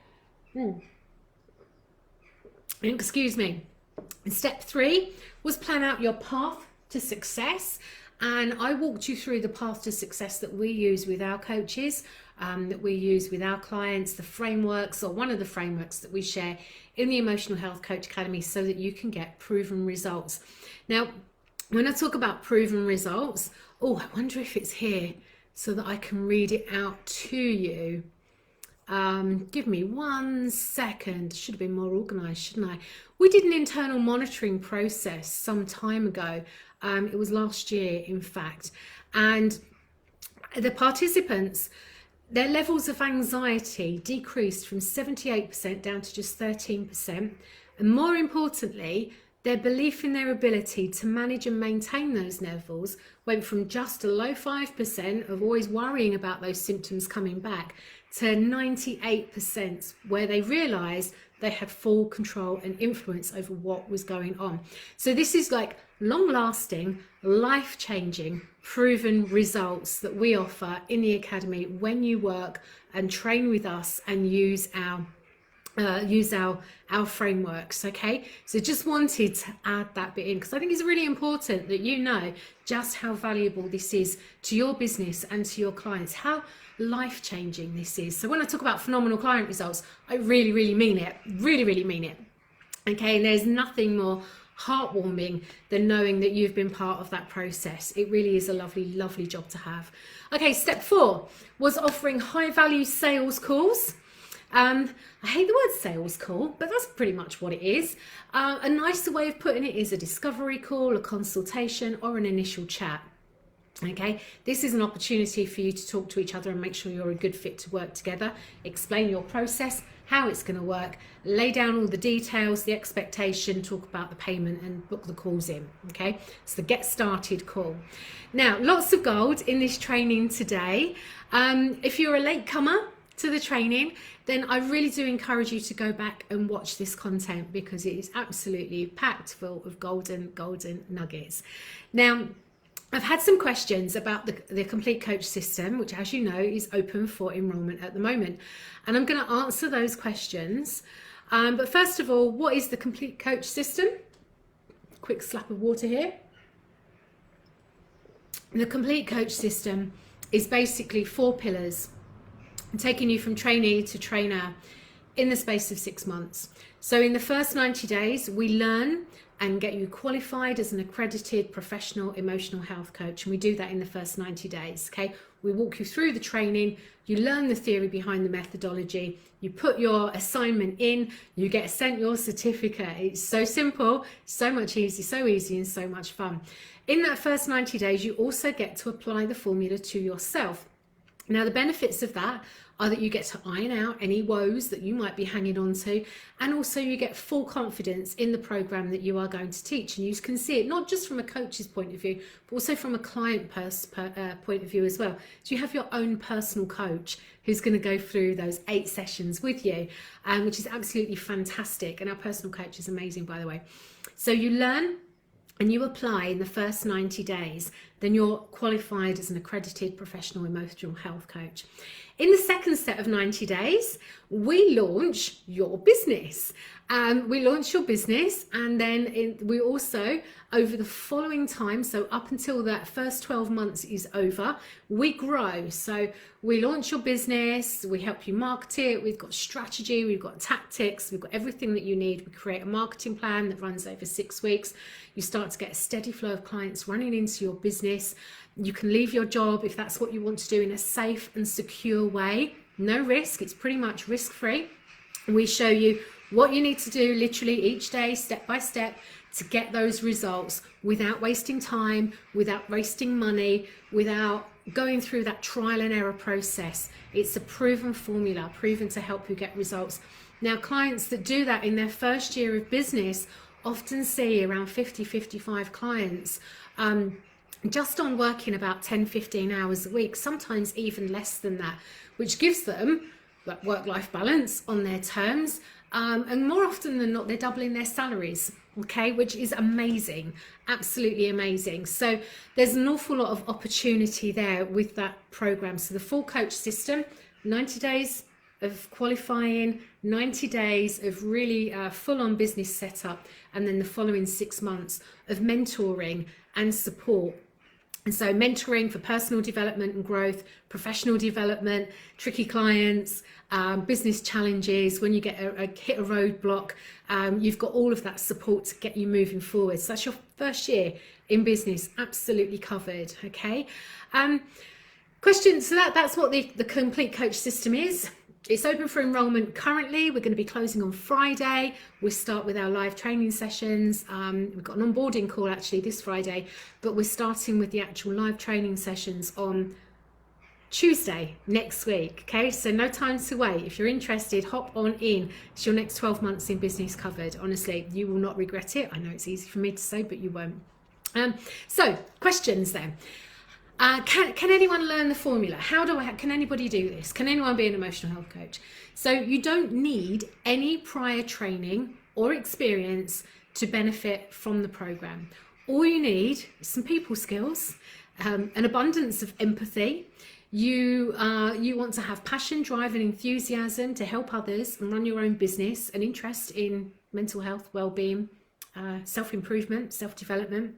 Excuse me. Step 3 was plan out your path to success, and I walked you through the path to success that we use with our coaches, that we use with our clients, the frameworks, or one of the frameworks that we share in the Emotional Health Coach Academy, so that you can get proven results. Now, when I talk about proven results, I wonder if it's here so that I can read it out to you. Give me 1 second. Should have been more organized, shouldn't I? We did an internal monitoring process some time ago. It was last year, in fact, and the participants, their levels of anxiety decreased from 78% down to just 13%, and more importantly, their belief in their ability to manage and maintain those levels went from just a low 5% of always worrying about those symptoms coming back to 98%, where they realized they had full control and influence over what was going on. So this is like long-lasting, life-changing, proven results that we offer in the Academy when you work and train with us and use our frameworks. Okay, so just wanted to add that bit in, because I think it's really important that you know just how valuable this is to your business and to your clients, how life-changing this is. So when I talk about phenomenal client results, I really mean it, really mean it. Okay, and there's nothing more heartwarming than knowing that you've been part of that process. It really is a lovely job to have. Okay, step 4 was offering high-value sales calls. I hate the word sales call, but that's pretty much what it is. A nicer way of putting it is a discovery call, a consultation, or an initial chat. Okay, this is an opportunity for you to talk to each other and make sure you're a good fit to work together, explain your process, how it's going to work, lay down all the details, the expectation, talk about the payment and book the calls in. Okay, it's the get started call. Now, lots of gold in this training today. If you're a latecomer to the training, then I really do encourage you to go back and watch this content, because it is absolutely packed full of golden nuggets. Now, I've had some questions about the Complete Coach system, which, as you know, is open for enrollment at the moment. And I'm going to answer those questions. But first of all, what is the Complete Coach system? Quick slap of water here. The Complete Coach system is basically 4 pillars, taking you from trainee to trainer in the space of 6 months. So in the first 90 days, we learn and get you qualified as an accredited professional emotional health coach. And we do that in the first 90 days, okay? We walk you through the training, you learn the theory behind the methodology, you put your assignment in, you get sent your certificate. It's so simple, so much easy, so easy and so much fun. In that first 90 days, you also get to apply the formula to yourself. Now, the benefits of that are that you get to iron out any woes that you might be hanging on to, and also you get full confidence in the program that you are going to teach. And you can see it not just from a coach's point of view, but also from a client point of view as well. So you have your own personal coach who's going to go through those 8 sessions with you, which is absolutely fantastic. And our personal coach is amazing, by the way. So you learn and you apply in the first 90 days, then you're qualified as an accredited professional emotional health coach. In the second set of 90 days, we launch your business. We launch your business, and then we also, over the following time, so up until that first 12 months is over, we grow. So we launch your business, we help you market it, we've got strategy, we've got tactics, we've got everything that you need. We create a marketing plan that runs over 6 weeks. You start to get a steady flow of clients running into your business. You can leave your job if that's what you want to do in a safe and secure way. No risk, it's pretty much risk-free. We show you what you need to do literally each day, step by step, to get those results without wasting time, without wasting money, without going through that trial and error process. It's a proven formula, proven to help you get results. Now, clients that do that in their first year of business often see around 50-55 clients just on working about 10-15 hours a week, sometimes even less than that, which gives them that work-life balance on their terms. And more often than not, they're doubling their salaries, okay, which is amazing, absolutely amazing. So there's an awful lot of opportunity there with that program. So the full coach system, 90 days of qualifying, 90 days of really full-on business setup, and then the following 6 months of mentoring and support. And so mentoring for personal development and growth, professional development, tricky clients, business challenges, when you get hit a roadblock, you've got all of that support to get you moving forward. So that's your first year in business, absolutely covered, okay? Questions, so that's what the Complete Coach system is. It's open for enrollment currently. We're going to be closing on Friday. We'll start with our live training sessions. We've got an onboarding call actually this Friday, but we're starting with the actual live training sessions on Tuesday next week. Okay, so no time to wait. If you're interested, hop on in. It's your next 12 months in business covered. Honestly, you will not regret it. I know it's easy for me to say, but you won't. So questions then. Can anyone learn the formula? Can anybody do this? Can anyone be an emotional health coach? So you don't need any prior training or experience to benefit from the program. All you need is some people skills, an abundance of empathy. You want to have passion, drive and enthusiasm to help others and run your own business, an interest in mental health, well-being, self-improvement, self-development.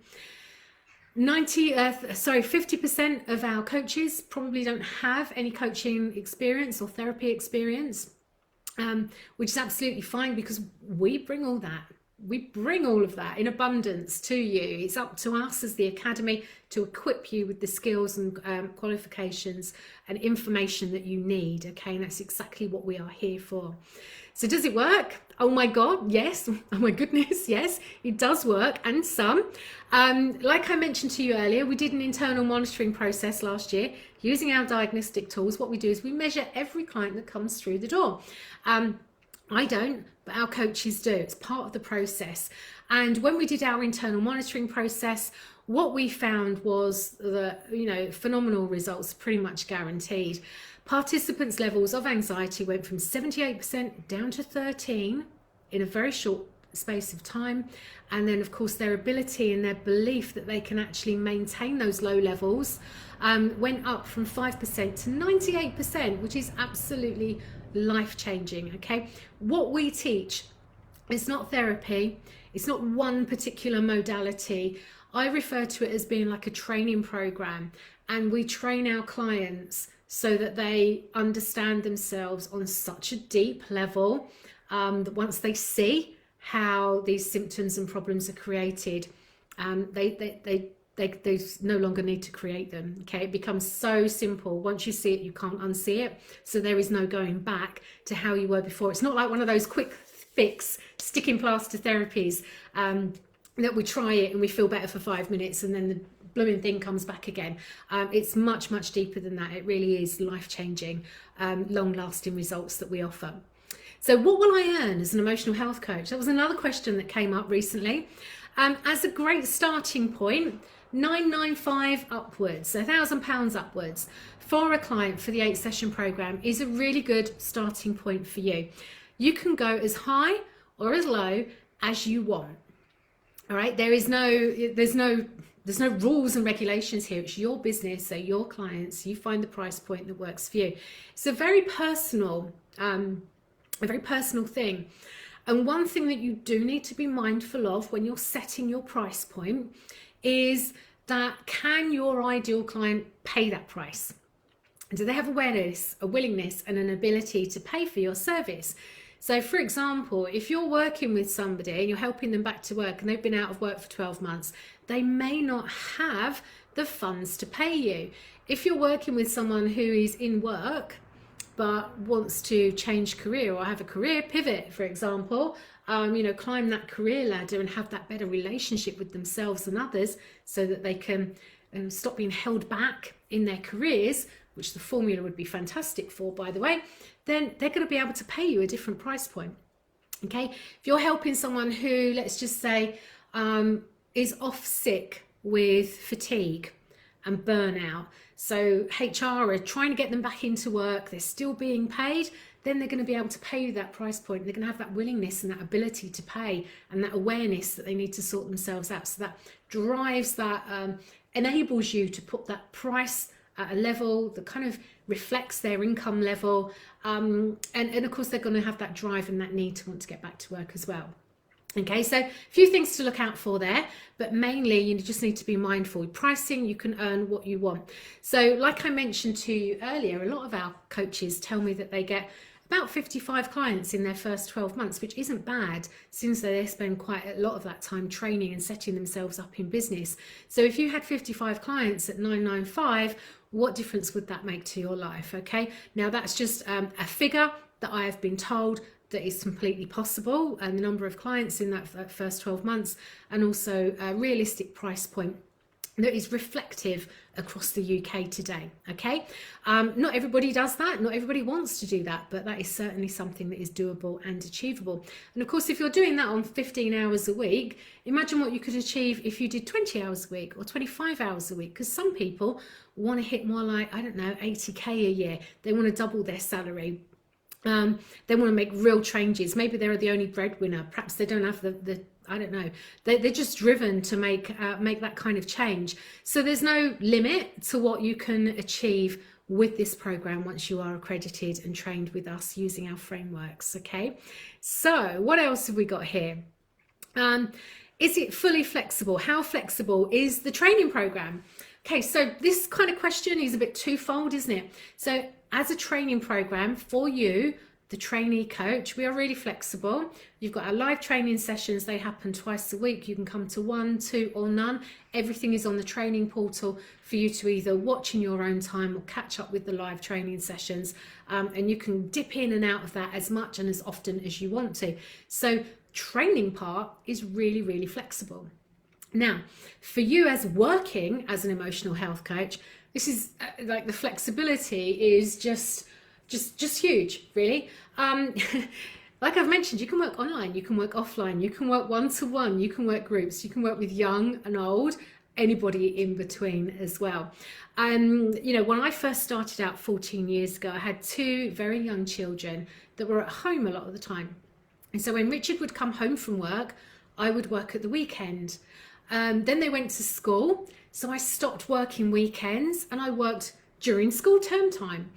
50% of our coaches probably don't have any coaching experience or therapy experience, which is absolutely fine, because we bring all that. We bring all of that in abundance to you. It's up to us as the Academy to equip you with the skills and qualifications and information that you need, okay? And that's exactly what we are here for. So does it work? Oh my God, yes. Oh my goodness, yes, it does work, and some. Like I mentioned to you earlier, we did an internal monitoring process last year using our diagnostic tools. What we do is we measure every client that comes through the door. I don't, but our coaches do. It's part of the process. And when we did our internal monitoring process, what we found was that, phenomenal results, pretty much guaranteed. Participants' levels of anxiety went from 78% down to 13 in a very short space of time. And then, of course, their ability and their belief that they can actually maintain those low levels went up from 5% to 98%, which is absolutely life-changing. Okay, what we teach is not therapy, it's not one particular modality. I refer to it as being like a training program, and we train our clients so that they understand themselves on such a deep level that once they see how these symptoms and problems are created, they no longer need to create them. Okay, it becomes so simple. Once you see it, you can't unsee it. So there is no going back to how you were before. It's not like one of those quick fix sticking plaster therapies that we try it and we feel better for 5 minutes and then the blooming thing comes back again. It's much, much deeper than that. It really is life-changing, long-lasting results that we offer. So what will I earn as an emotional health coach? That was another question that came up recently. As a great starting point, $995 upwards, so £1,000 upwards for a client for the 8-session program is a really good starting point for you. You can go as high or as low as you want. All right, there's no rules and regulations here. It's your business, so your clients, you find the price point that works for you. It's a very personal thing. And one thing that you do need to be mindful of when you're setting your price point is that can your ideal client pay that price? Do they have awareness, a willingness, and an ability to pay for your service? So for example, if you're working with somebody and you're helping them back to work and they've been out of work for 12 months, they may not have the funds to pay you. If you're working with someone who is in work but wants to change career or have a career pivot, for example, climb that career ladder and have that better relationship with themselves and others so that they can stop being held back in their careers, which the formula would be fantastic for, by the way, then they're going to be able to pay you a different price point. Okay, if you're helping someone who, let's just say, is off sick with fatigue and burnout, so HR are trying to get them back into work, they're still being paid, then they're going to be able to pay you that price point. They're going to have that willingness and that ability to pay and that awareness that they need to sort themselves out. So that drives that, enables you to put that price at a level that kind of reflects their income level. And of course, they're going to have that drive and that need to want to get back to work as well. Okay, so a few things to look out for there, but mainly you just need to be mindful. With pricing, you can earn what you want. So like I mentioned to you earlier, a lot of our coaches tell me that they get about 55 clients in their first 12 months, which isn't bad since they spend quite a lot of that time training and setting themselves up in business. So if you had 55 clients at 995, what difference would that make to your life? Okay, now that's just a figure that I have been told that is completely possible, and the number of clients in that first 12 months, and also a realistic price point that is reflective across the UK today. Okay, not everybody does that, not everybody wants to do that, but that is certainly something that is doable and achievable. And of course, if you're doing that on 15 hours a week, imagine what you could achieve if you did 20 hours a week or 25 hours a week, because some people want to hit more like, I don't know, 80k a year. They want to double their salary. They want to make real changes. Maybe they're the only breadwinner. Perhaps they don't have the I don't know. They're just driven to make that kind of change. So there's no limit to what you can achieve with this program once you are accredited and trained with us using our frameworks. Okay. So what else have we got here? Is it fully flexible? How flexible is the training program? Okay, so this kind of question is a bit twofold, isn't it? So as a training program for you, the trainee coach, we are really flexible. You've got our live training sessions. They happen twice a week. You can come to 1, 2 or none. Everything is on the training portal for you to either watch in your own time or catch up with the live training sessions. And you can dip in and out of that as much and as often as you want to. So training part is really, really flexible. Now, for you as working as an emotional health coach, this is like the flexibility is just huge, really. like I've mentioned, you can work online, you can work offline, you can work one-to-one, you can work groups, you can work with young and old, anybody in between as well. You know, when I first started out 14 years ago, I had two very young children that were at home a lot of the time. And so when Richard would come home from work, I would work at the weekend. Then they went to school, so I stopped working weekends and I worked during school term time.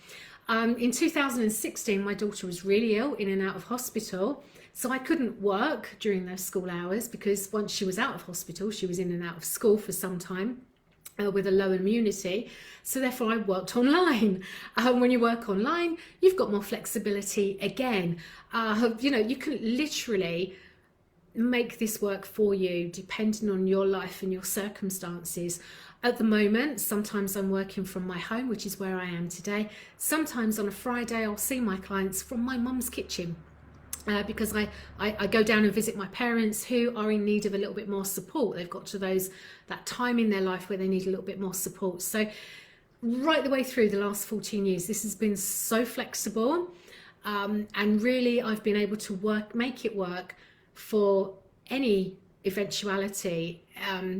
In 2016, my daughter was really ill, in and out of hospital, so I couldn't work during those school hours because once she was out of hospital, she was in and out of school for some time with a low immunity. So therefore, I worked online. When you work online, you've got more flexibility again. You know, you can literally make this work for you depending on your life and your circumstances. At the moment, sometimes I'm working from my home, which is where I am today. Sometimes on a Friday, I'll see my clients from my mum's kitchen because I go down and visit my parents who are in need of a little bit more support. They've got to that time in their life where they need a little bit more support. So right the way through the last 14 years, this has been so flexible. And really, I've been able to make it work for any eventuality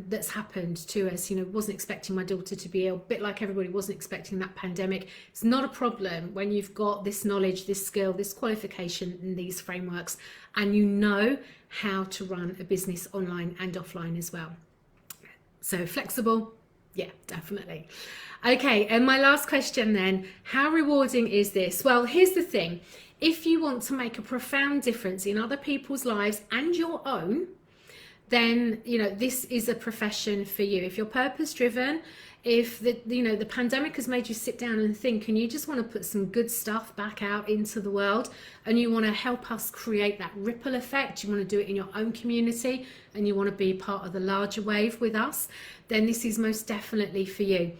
that's happened to us. You know, wasn't expecting my daughter to be ill, a bit like everybody wasn't expecting that pandemic. It's not a problem when you've got this knowledge, this skill, this qualification and these frameworks, and you know how to run a business online and offline as well. So flexible, yeah, definitely. Okay, and my last question then, how rewarding is this? Well, here's the thing. If you want to make a profound difference in other people's lives and your own, then, you know, this is a profession for you. If you're purpose driven, if the pandemic has made you sit down and think, and you just want to put some good stuff back out into the world, and you want to help us create that ripple effect, you want to do it in your own community, and you want to be part of the larger wave with us, then this is most definitely for you.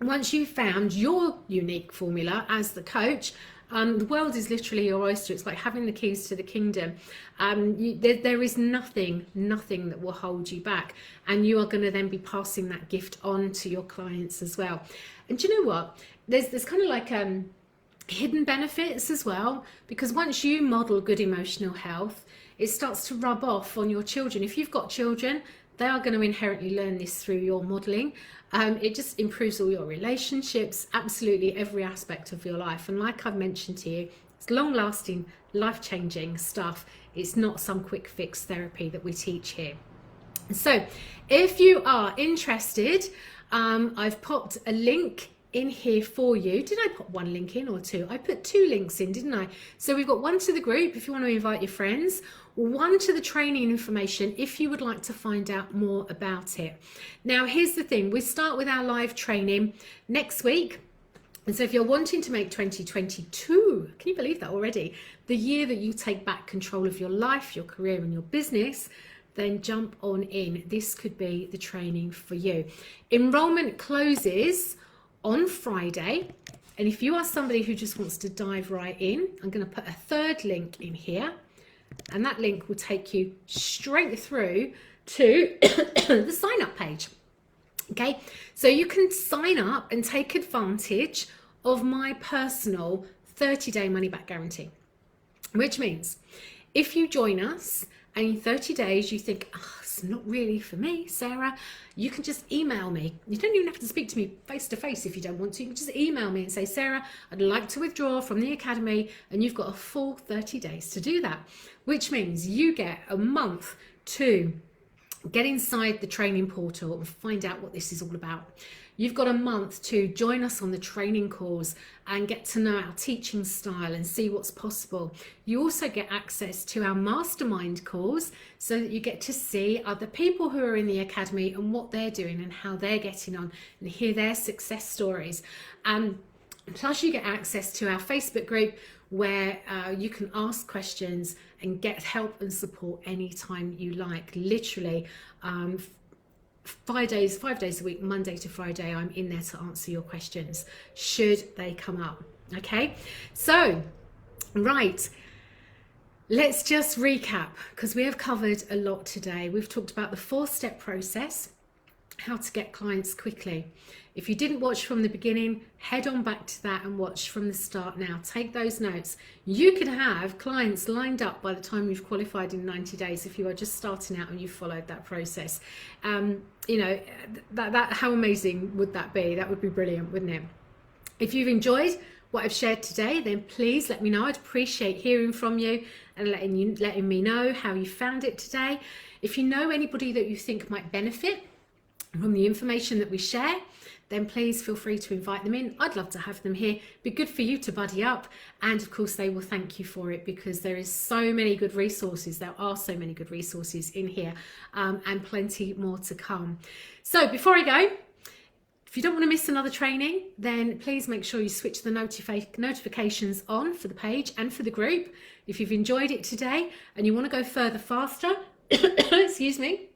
Once you've found your unique formula as the coach, the world is literally your oyster. It's like having the keys to the kingdom. There is nothing that will hold you back. And you are going to then be passing that gift on to your clients as well. And do you know what? There's kind of like hidden benefits as well, because once you model good emotional health, it starts to rub off on your children. If you've got children, they are going to inherently learn this through your modeling. It just improves all your relationships, absolutely every aspect of your life. And like I've mentioned to you, it's long-lasting, life-changing stuff. It's not some quick fix therapy that we teach here. So if you are interested, I've popped a link in here for you. Did I put one link in or two? I put two links in, didn't I? So we've got one to the group if you want to invite your friends, one to the training information if you would like to find out more about it. Now here's the thing, we start with our live training next week. And so if you're wanting to make 2022, can you believe that already, the year that you take back control of your life, your career and your business, then jump on in. This could be the training for you. Enrollment closes on Friday, and if you are somebody who just wants to dive right in, I'm going to put a third link in here, and that link will take you straight through to the sign up page. Okay, so you can sign up and take advantage of my personal 30-day money back guarantee, which means if you join us and in 30 days you think, oh, it's not really for me, Sarah, you can just email me. You don't even have to speak to me face to face if you don't want to. You can just email me and say, Sarah, I'd like to withdraw from the academy, and you've got a full 30 days to do that, which means you get a month to get inside the training portal and find out what this is all about. You've got a month to join us on the training calls and get to know our teaching style and see what's possible. You also get access to our mastermind calls so that you get to see other people who are in the academy and what they're doing and how they're getting on and hear their success stories. Plus you get access to our Facebook group where you can ask questions and get help and support anytime you like. Literally 5 days a week, Monday to Friday, I'm in there to answer your questions should they come up. Okay, so right, let's just recap, because we have covered a lot today. We've talked about the 4-step process, how to get clients quickly. If you didn't watch from the beginning, head on back to that and watch from the start now. Take those notes. You could have clients lined up by the time you've qualified in 90 days if you are just starting out and you followed that process. You know, that how amazing would that be? That would be brilliant, wouldn't it? If you've enjoyed what I've shared today, then please let me know. I'd appreciate hearing from you and letting me know how you found it today. If you know anybody that you think might benefit from the information that we share, then please feel free to invite them in. I'd love to have them here. It'd be good for you to buddy up, and of course they will thank you for it, because there is so many good resources. There are so many good resources in here, and plenty more to come. So before I go, if you don't want to miss another training, then please make sure you switch the notifications on for the page and for the group. If you've enjoyed it today and you want to go further faster, excuse me,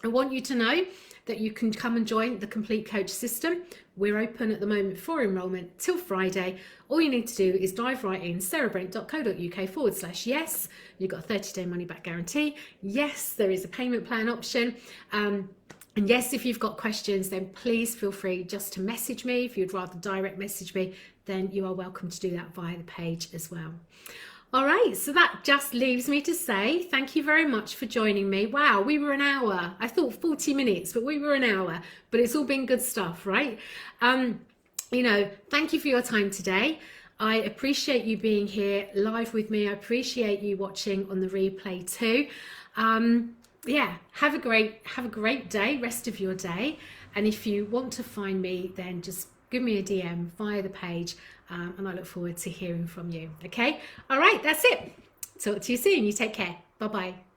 I want you to know that you can come and join the Complete Coach system. We're open at the moment for enrolment till Friday. All you need to do is dive right in, sarahbrent.co.uk/yes. You've got a 30-day money back guarantee. Yes, there is a payment plan option. And yes, if you've got questions, then please feel free just to message me. If you'd rather direct message me, then you are welcome to do that via the page as well. All right, so that just leaves me to say thank you very much for joining me. Wow, we were an hour. I thought 40 minutes, but we were an hour. But it's all been good stuff, right? You know, thank you for your time today. I appreciate you being here live with me. I appreciate you watching on the replay too. Yeah, have a great day, rest of your day. And if you want to find me, then just give me a DM via the page, and I look forward to hearing from you. Okay, all right, that's it. Talk to you soon. You take care. Bye bye.